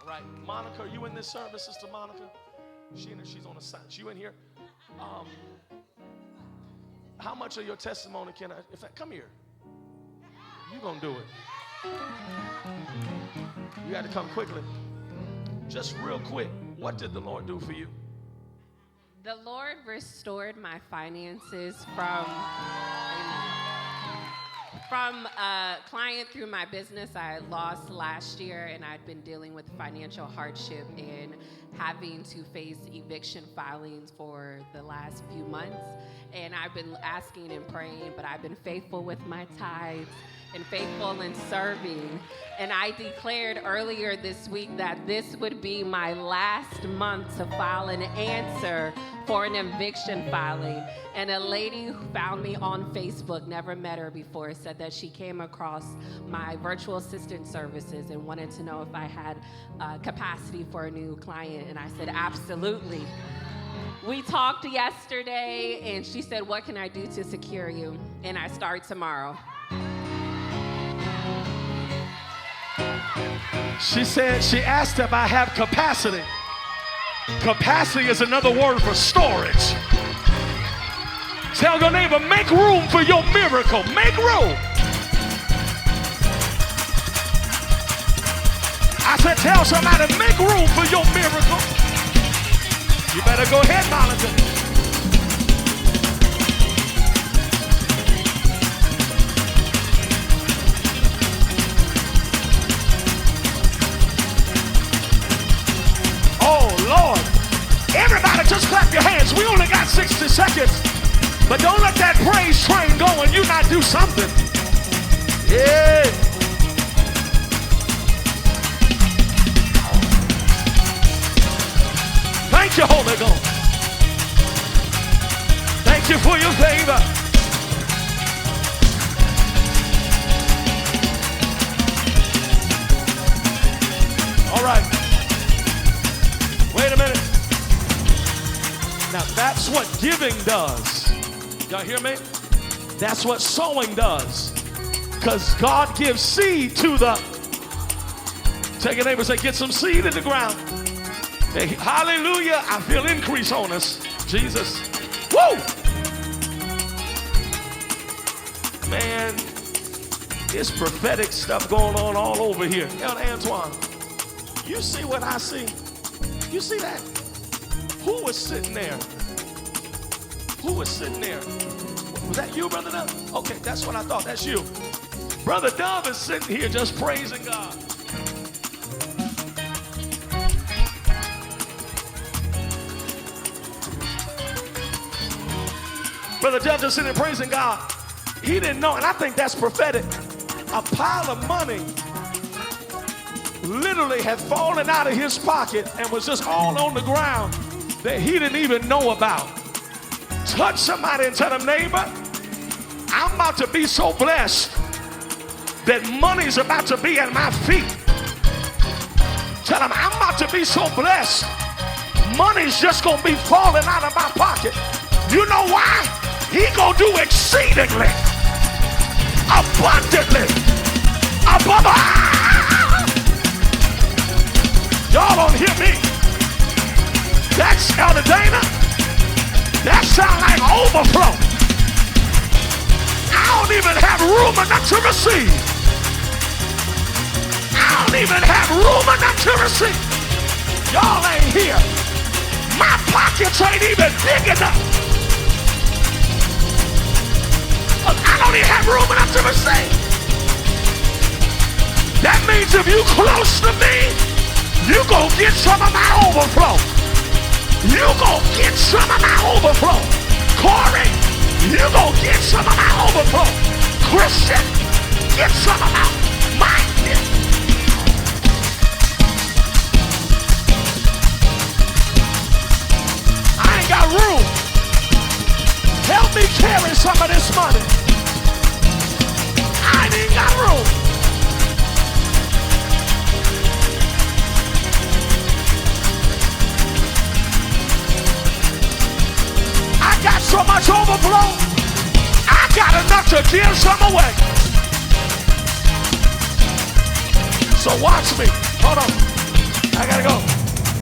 All right, Monica, are you in this service, Sister Monica? She's on the side. You in here? How much of your testimony can I? In fact, come here. You gonna do it? You got to come quickly. Just real quick. What did the Lord do for you? The Lord restored my finances from a client through my business I lost last year, and I'd been dealing with financial hardship and having to face eviction filings for the last few months. And I've been asking and praying, but I've been faithful with my tithes and faithful in serving. And I declared earlier this week that this would be my last month to file an answer for an eviction filing. And a lady who found me on Facebook, never met her before, said that she came across my virtual assistant services and wanted to know if I had capacity for a new client. And I said, absolutely. We talked yesterday, and she said, what can I do to secure you? And I start tomorrow. She said, she asked if I have capacity. Capacity is another word for storage. Tell your neighbor, make room for your miracle. Make room. I said, tell somebody, make room for your miracle. You better go ahead, Monica. Lord, everybody just clap your hands. We only got 60 seconds. But don't let that praise train go and you not do something. Yeah. Thank you, Holy Ghost. Thank you for your favor. All right. Wait a minute. Now that's what giving does. Y'all hear me? That's what sowing does. Because God gives seed to the. Tell your neighbor, say, get some seed in the ground. Hey, hallelujah. I feel increase on us. Jesus. Woo! Man, it's prophetic stuff going on all over here. Elder Antoine, you see what I see? You see that? Who was sitting there? Who was sitting there? Was that you, Brother Dove? Okay, that's what I thought. That's you. Brother Dove is sitting here just praising God. Brother Dove just sitting there praising God. He didn't know, and I think that's prophetic. A pile of money literally had fallen out of his pocket and was just all on the ground that he didn't even know about. Touch somebody and tell them, neighbor, I'm about to be so blessed that money's about to be at my feet. Tell them, I'm about to be so blessed, money's just gonna be falling out of my pocket. You know why? He gonna do exceedingly, abundantly, above. Y'all don't hear me. That's Elder Dana. That sound like overflow. I don't even have room enough to receive. I don't even have room enough to receive. Y'all ain't here. My pockets ain't even big enough. I don't even have room enough to receive. That means if you close to me, you gon' get some of my overflow. You gon' get some of my overflow. Corey, you gon' get some of my overflow. Christian, get some of my gift. I ain't got room. Help me carry some of this money. I ain't got room. Got so much overflow, I got enough to give some away. So watch me. Hold on.